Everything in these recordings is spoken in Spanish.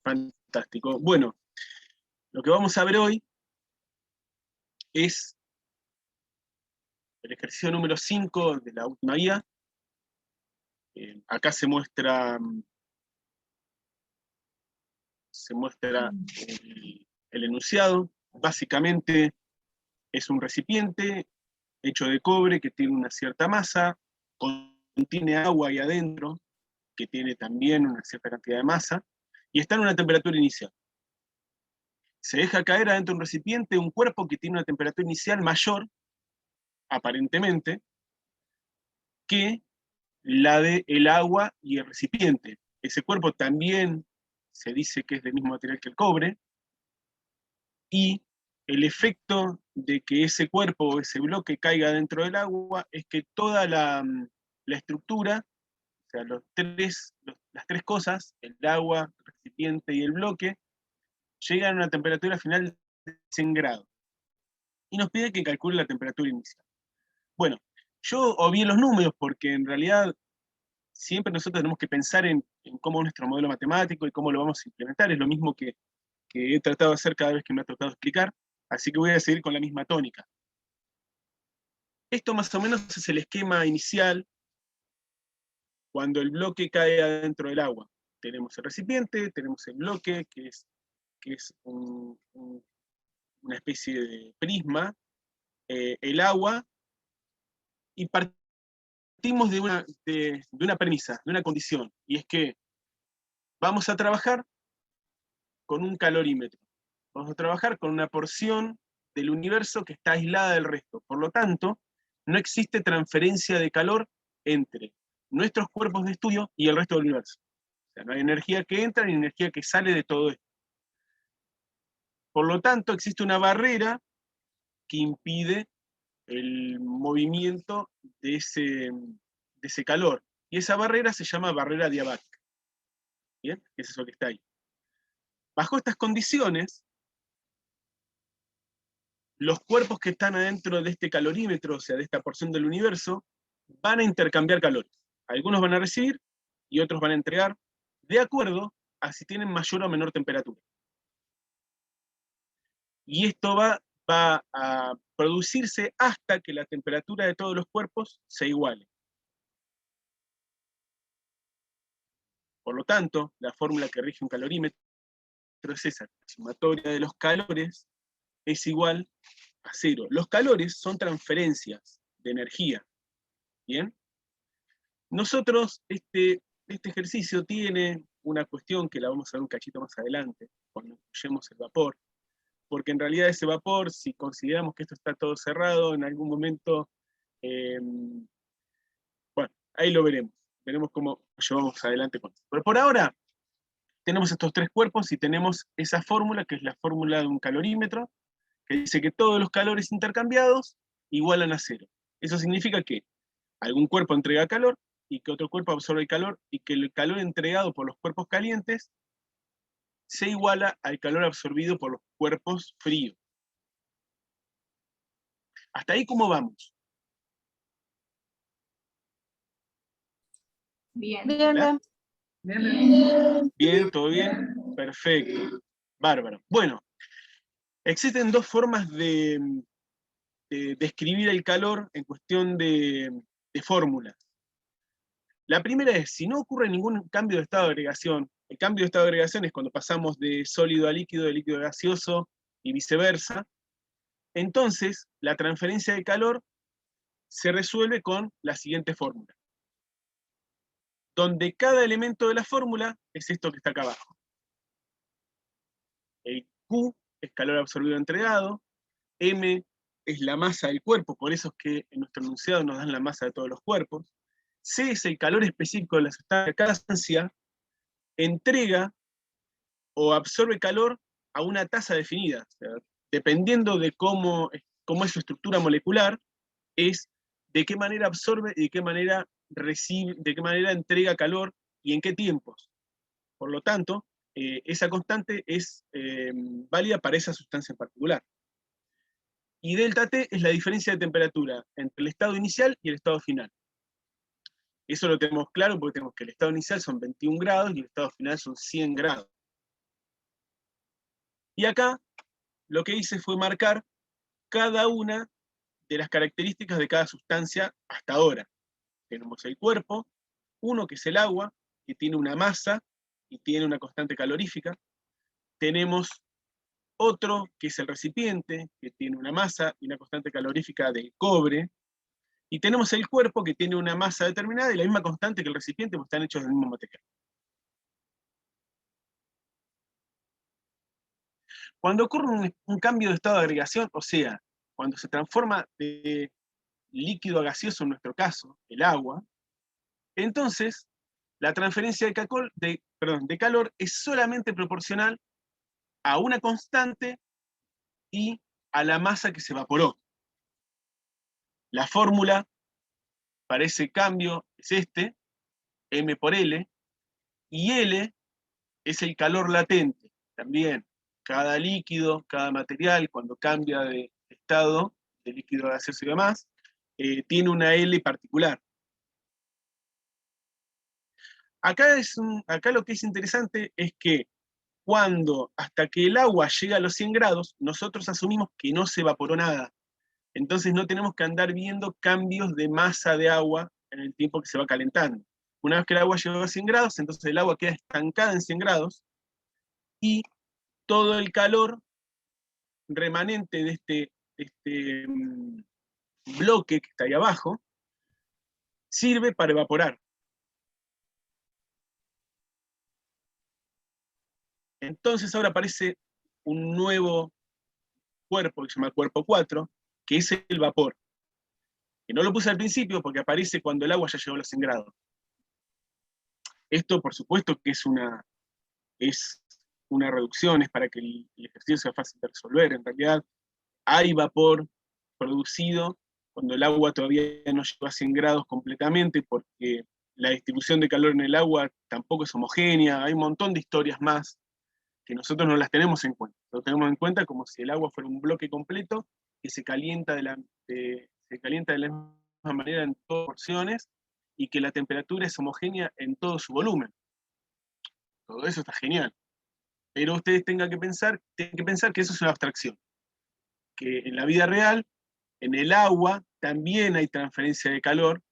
Fantástico. Bueno, lo que vamos a ver hoy es el ejercicio número 5 de la última guía. Acá se muestra el enunciado. Básicamente es un recipiente hecho de cobre que tiene una cierta masa, contiene agua ahí adentro, que tiene también una cierta cantidad de masa, y está en una temperatura inicial. Se deja caer adentro de un recipiente un cuerpo que tiene una temperatura inicial mayor, aparentemente, que la del agua y el recipiente. Ese cuerpo también se dice que es del mismo material que el cobre, y el efecto de que ese cuerpo o ese bloque caiga dentro del agua es que toda la estructura, o sea, las tres cosas, el agua, el recipiente y el bloque, llegan a una temperatura final de 100 grados. Y nos pide que calcule la temperatura inicial. Bueno, yo obvié los números porque en realidad siempre nosotros tenemos que pensar en cómo es nuestro modelo matemático y cómo lo vamos a implementar. Es lo mismo que he tratado de hacer cada vez que me ha tocado explicar, así que voy a seguir con la misma tónica. Esto más o menos es el esquema inicial cuando el bloque cae adentro del agua. Tenemos el recipiente, tenemos el bloque, que es una especie de prisma, el agua, y partimos de una premisa, de una condición, y es que vamos a trabajar con un calorímetro. Vamos a trabajar con una porción del universo que está aislada del resto. Por lo tanto, no existe transferencia de calor entre nuestros cuerpos de estudio y el resto del universo. O sea, no hay energía que entra ni energía que sale de todo esto. Por lo tanto, existe una barrera que impide el movimiento de ese calor. Y esa barrera se llama barrera diabática. ¿Bien? Es eso que está ahí. Bajo estas condiciones, los cuerpos que están adentro de este calorímetro, o sea, de esta porción del universo, van a intercambiar calores. Algunos van a recibir y otros van a entregar, de acuerdo a si tienen mayor o menor temperatura. Y esto va a producirse hasta que la temperatura de todos los cuerpos se iguale. Por lo tanto, la fórmula que rige un calorímetro es esa: la sumatoria de los calores es igual a cero. Los calores son transferencias de energía. ¿Bien? Nosotros, este ejercicio tiene una cuestión que la vamos a ver un cachito más adelante, cuando incluyamos el vapor, porque en realidad ese vapor, si consideramos que esto está todo cerrado, en algún momento, bueno, ahí lo veremos. Veremos cómo llevamos adelante con esto. Pero por ahora, tenemos estos tres cuerpos y tenemos esa fórmula, que es la fórmula de un calorímetro, que dice que todos los calores intercambiados igualan a cero. Eso significa que algún cuerpo entrega calor y que otro cuerpo absorbe el calor, y que el calor entregado por los cuerpos calientes se iguala al calor absorbido por los cuerpos fríos. ¿Hasta ahí cómo vamos? Bien. Bien, bien. Bien, ¿todo bien? Perfecto. Bárbaro. Bueno, existen dos formas de describir el calor en cuestión de fórmulas. La primera es, si no ocurre ningún cambio de estado de agregación, el cambio de estado de agregación es cuando pasamos de sólido a líquido, de líquido a gaseoso y viceversa, entonces la transferencia de calor se resuelve con la siguiente fórmula, donde cada elemento de la fórmula es esto que está acá abajo. El Q es calor absorbido entregado, M es la masa del cuerpo, por eso es que en nuestro enunciado nos dan la masa de todos los cuerpos, C es el calor específico de la sustancia. Cada sustancia entrega o absorbe calor a una tasa definida. O sea, dependiendo de cómo es su estructura molecular, es de qué manera absorbe y de qué manera recibe, de qué manera entrega calor y en qué tiempos. Por lo tanto, esa constante es válida para esa sustancia en particular. Y delta T es la diferencia de temperatura entre el estado inicial y el estado final. Eso lo tenemos claro porque tenemos que el estado inicial son 21 grados y el estado final son 100 grados. Y acá lo que hice fue marcar cada una de las características de cada sustancia hasta ahora. Tenemos el cuerpo, uno que es el agua, que tiene una masa y tiene una constante calorífica. Tenemos otro que es el recipiente, que tiene una masa y una constante calorífica de cobre. Y tenemos el cuerpo, que tiene una masa determinada y la misma constante que el recipiente, porque están hechos del mismo material. Cuando ocurre un cambio de estado de agregación, o sea, cuando se transforma de líquido a gaseoso, en nuestro caso, el agua, entonces la transferencia de calor es solamente proporcional a una constante y a la masa que se evaporó. La fórmula para ese cambio es M por L, y L es el calor latente. También, cada líquido, cada material, cuando cambia de estado, de líquido a gaseoso y demás, tiene una L particular. Acá lo que es interesante es que hasta que el agua llega a los 100 grados, nosotros asumimos que no se evaporó nada. Entonces no tenemos que andar viendo cambios de masa de agua en el tiempo que se va calentando. Una vez que el agua llegó a 100 grados, entonces el agua queda estancada en 100 grados y todo el calor remanente de este bloque que está ahí abajo sirve para evaporar. Entonces ahora aparece un nuevo cuerpo que se llama cuerpo 4, que es el vapor. Que no lo puse al principio porque aparece cuando el agua ya llegó a los 100 grados. Esto, por supuesto, que es una reducción, es para que el ejercicio sea fácil de resolver. En realidad, hay vapor producido cuando el agua todavía no llegó a 100 grados completamente, porque la distribución de calor en el agua tampoco es homogénea. Hay un montón de historias más que nosotros no las tenemos en cuenta. Lo tenemos en cuenta como si el agua fuera un bloque completo que se calienta se calienta de la misma manera en todas porciones y que la temperatura es homogénea en todo su volumen. Todo eso está genial. Pero ustedes tienen que pensar que eso es una abstracción. Que en la vida real, en el agua, también hay transferencia de calor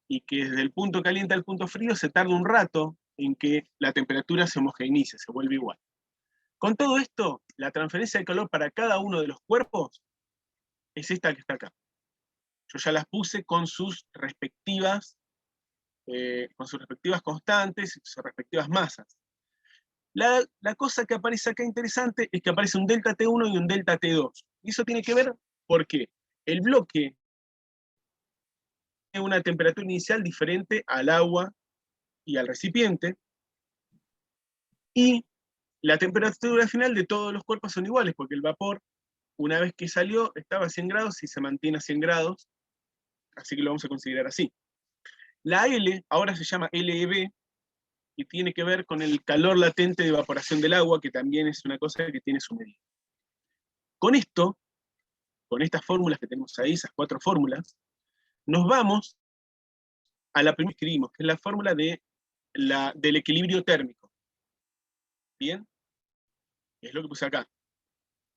y que desde el punto caliente al punto frío se tarda un rato en que la temperatura se homogeneice, se vuelve igual. Con todo esto, la transferencia de calor para cada uno de los cuerpos es esta que está acá. Yo ya las puse con sus respectivas constantes y sus respectivas masas. La cosa que aparece acá interesante es que aparece un delta T1 y un delta T2. Y eso tiene que ver porque el bloque tiene una temperatura inicial diferente al agua y al recipiente, y la temperatura final de todos los cuerpos son iguales, porque el vapor, una vez que salió, estaba a 100 grados y se mantiene a 100 grados, así que lo vamos a considerar así. La L ahora se llama LEB y tiene que ver con el calor latente de evaporación del agua, que también es una cosa que tiene su medida. Con esto, con estas fórmulas que tenemos ahí, esas 4 fórmulas, nos vamos a la primera que escribimos, que es la fórmula del equilibrio térmico. ¿Bien? Es lo que puse acá.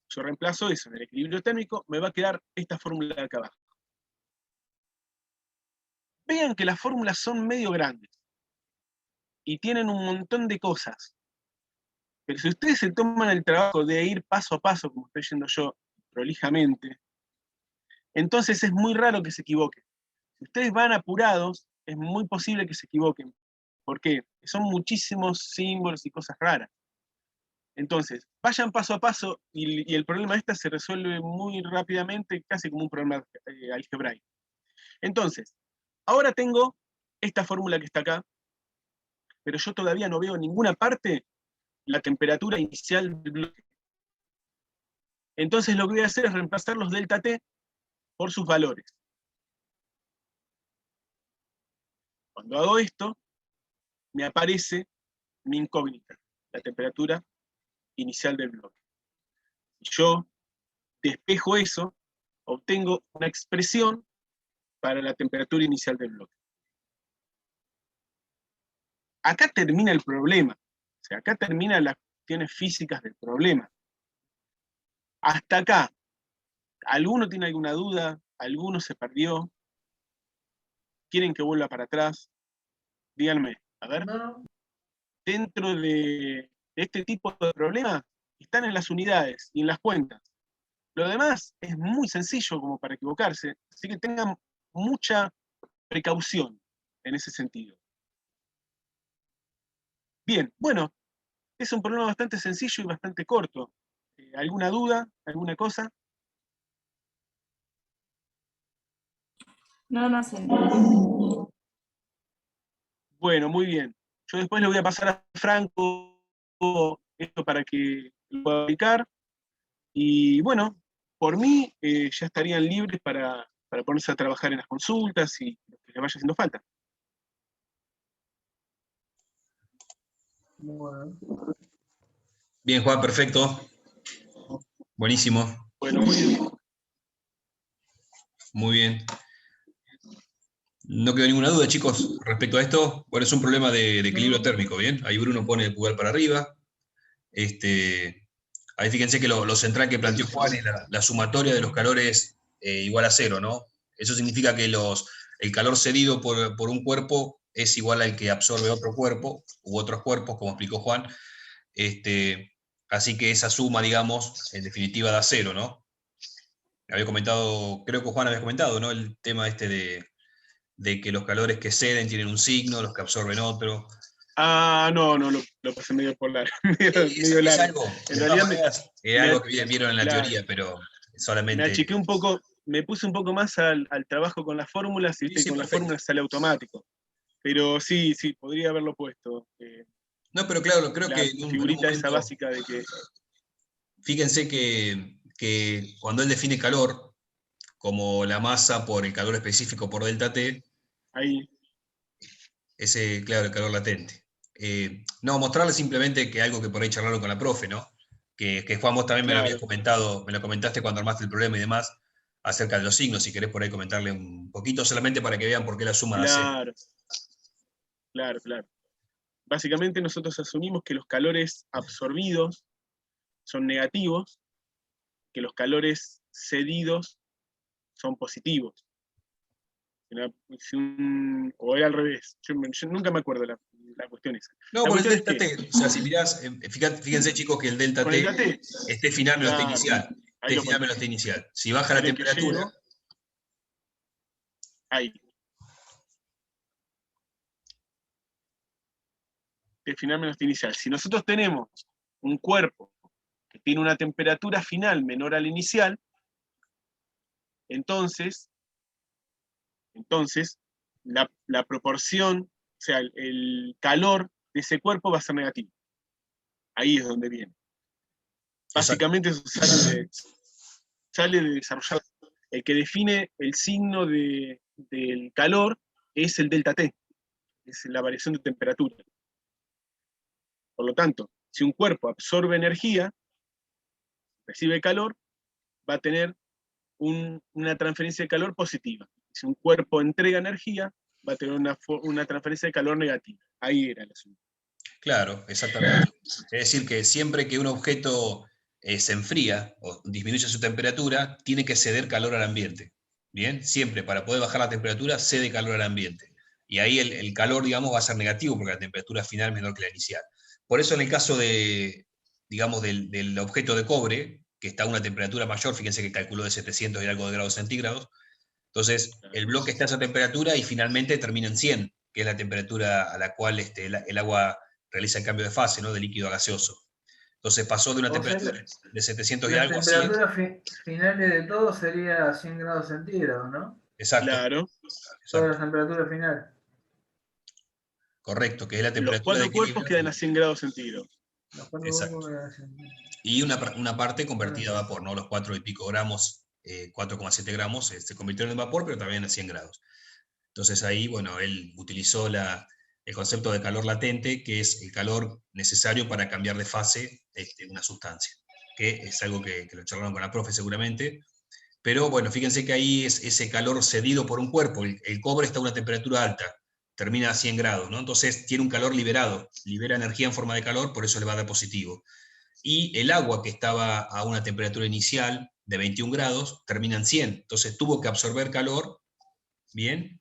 Yo reemplazo eso en el equilibrio térmico, me va a quedar esta fórmula de acá abajo. Vean que las fórmulas son medio grandes y tienen un montón de cosas. Pero si ustedes se toman el trabajo de ir paso a paso, como estoy yendo yo, prolijamente, entonces es muy raro que se equivoquen. Si ustedes van apurados, es muy posible que se equivoquen. ¿Por qué? Son muchísimos símbolos y cosas raras. Entonces, vayan paso a paso y el problema este se resuelve muy rápidamente, casi como un problema algebraico. Entonces, ahora tengo esta fórmula que está acá, pero yo todavía no veo en ninguna parte la temperatura inicial del bloque. Entonces lo que voy a hacer es reemplazar los delta T por sus valores. Cuando hago esto, me aparece mi incógnita, la temperatura inicial del bloque. Si yo despejo eso, obtengo una expresión para la temperatura inicial del bloque. Acá termina el problema, o sea, acá terminan las cuestiones físicas del problema. Hasta acá, ¿alguno tiene alguna duda? ¿Alguno se perdió? ¿Quieren que vuelva para atrás? Díganme, a ver. No, Dentro de este tipo de problemas están en las unidades y en las cuentas. Lo demás es muy sencillo como para equivocarse, así que tengan mucha precaución en ese sentido. Bien, bueno, es un problema bastante sencillo y bastante corto. ¿Alguna duda? ¿Alguna cosa? No se entiende. Bueno, muy bien. Yo después le voy a pasar a Franco esto para que lo pueda aplicar. Y bueno, por mí ya estarían libres para ponerse a trabajar en las consultas y lo que les vaya haciendo falta. bueno. Bien, Juan, perfecto. Buenísimo. Bueno, muy bien. Muy bien. No quedó ninguna duda, chicos, respecto a esto. Bueno, es un problema de equilibrio térmico, ¿bien? Ahí Bruno pone el pulgar para arriba. Ahí fíjense que lo central que planteó Juan es la sumatoria de los calores igual a cero, ¿no? Eso significa que el calor cedido por un cuerpo es igual al que absorbe otro cuerpo u otros cuerpos, como explicó Juan. Así que esa suma, digamos, en definitiva da cero, ¿no? Había comentado, creo que Juan había comentado, ¿no? El tema este de que los calores que ceden tienen un signo, los que absorben otro. Ah, no, lo pasé medio por largo, medio Es largo. algo, En de todas realidad maneras, es algo que vieron en la claro, teoría, pero me solamente... achiqué un poco, me puse un poco más al trabajo con las fórmulas y Sí, sí, con las perfecto. fórmulas sale automático. Pero sí, podría haberlo puesto. No, pero claro, creo La que en un figurita esa momento, básica de que fíjense que cuando él define calor, como la masa por el calor específico por delta T, ahí, ese, claro, el calor latente. No, mostrarle simplemente que algo que por ahí charlaron con la profe, ¿no? Que Juan, vos también me lo habías claro, comentado, me lo comentaste cuando armaste el problema y demás, acerca de los signos, si querés por ahí comentarle un poquito, solamente para que vean por qué la suma da cero. claro, claro. Básicamente nosotros asumimos que los calores absorbidos son negativos, que los calores cedidos son positivos. O era al revés. Yo nunca me acuerdo la cuestión esa. No, La por el cuestión es delta que T, o sea, si mirás, fíjense chicos que el delta con el T DAT, es T final menos T claro, inicial. ahí T lo final pone. menos T inicial. Si baja la Miren que temperatura, llega, ahí, de final menos inicial. Si nosotros tenemos un cuerpo que tiene una temperatura final menor a la inicial, entonces la proporción, o sea, el calor de ese cuerpo va a ser negativo. Ahí es donde viene. exacto. Básicamente eso sale de desarrollar. El que define el signo del calor es el delta T, es la variación de temperatura. Por lo tanto, si un cuerpo absorbe energía, recibe calor, va a tener una transferencia de calor positiva. Si un cuerpo entrega energía, va a tener una transferencia de calor negativa. Ahí era el asunto. Claro, exactamente. Es decir, que siempre que un objeto se enfría o disminuye su temperatura, tiene que ceder calor al ambiente. Bien, siempre para poder bajar la temperatura, cede calor al ambiente. Y ahí el calor, digamos, va a ser negativo porque la temperatura final es menor que la inicial. Por eso en el caso digamos, del objeto de cobre, que está a una temperatura mayor, fíjense que calculó de 700 y algo de grados centígrados, entonces el bloque está a esa temperatura y finalmente termina en 100, que es la temperatura a la cual el agua realiza el cambio de fase, ¿no? De líquido a gaseoso. Entonces pasó de una O sea temperatura que de 700 y las algo a 100. temperaturas finales de todo sería 100 grados centígrados, ¿no? Exacto, Claro. Todas exacto. las temperaturas finales. Correcto, que es la Los temperatura de 4 cuerpos equilibrio quedan a final. 100 grados centígrados. Los cuatro Exacto. grupos Y una parte convertida bueno, a vapor, ¿no? Los 4 y pico gramos, 4,7 gramos, se convirtieron en vapor, pero también a 100 grados. Entonces ahí, bueno, él utilizó el concepto de calor latente, que es el calor necesario para cambiar de fase una sustancia, que es algo que lo charlaron con la profe seguramente. Pero bueno, fíjense que ahí es ese calor cedido por un cuerpo. El cobre está a una temperatura alta, termina a 100 grados, ¿no? Entonces tiene un calor liberado, libera energía en forma de calor, por eso le va a dar positivo. y el agua que estaba a una temperatura inicial de 21 grados termina en 100. Entonces tuvo que absorber calor, bien,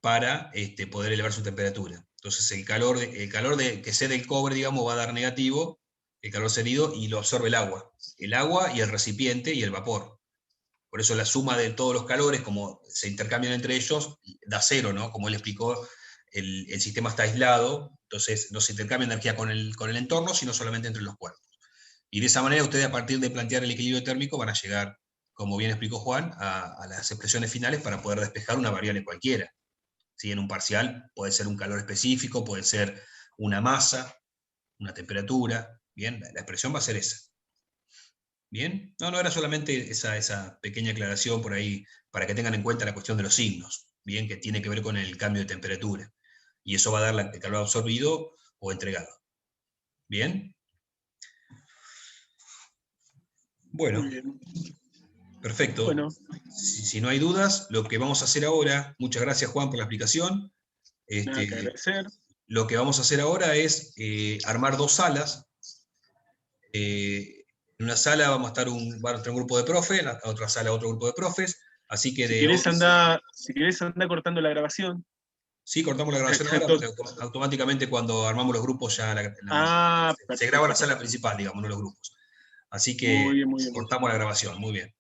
para poder elevar su temperatura. Entonces el calor que cede el cobre, digamos, va a dar negativo, el calor cedido, y lo absorbe el agua. El agua y el recipiente y el vapor. Por eso la suma de todos los calores, como se intercambian entre ellos, da cero, ¿no? Como él explicó, el sistema está aislado, entonces no se intercambia energía con el entorno, sino solamente entre los cuerpos. Y de esa manera ustedes, a partir de plantear el equilibrio térmico, van a llegar, como bien explicó Juan, a las expresiones finales para poder despejar una variable cualquiera. ¿Sí? En un parcial puede ser un calor específico, puede ser una masa, una temperatura. Bien, la expresión va a ser esa. Bien, no era solamente esa pequeña aclaración por ahí para que tengan en cuenta la cuestión de los signos, bien, que tiene que ver con el cambio de temperatura. Y eso va a dar el calor absorbido o entregado. Bien. Bueno, perfecto. Bueno. Si no hay dudas, lo que vamos a hacer ahora, muchas gracias Juan por la explicación. Nada que agradecer. Lo que vamos a hacer ahora es armar 2 salas. En una sala va a estar un grupo de profes, en la otra sala otro grupo de profes. Así que si querés anda cortando la grabación. Sí, cortamos la grabación ahora, porque automáticamente cuando armamos los grupos ya se graba la sala principal, digamos, no los grupos. Así que muy bien. cortamos la grabación, muy bien.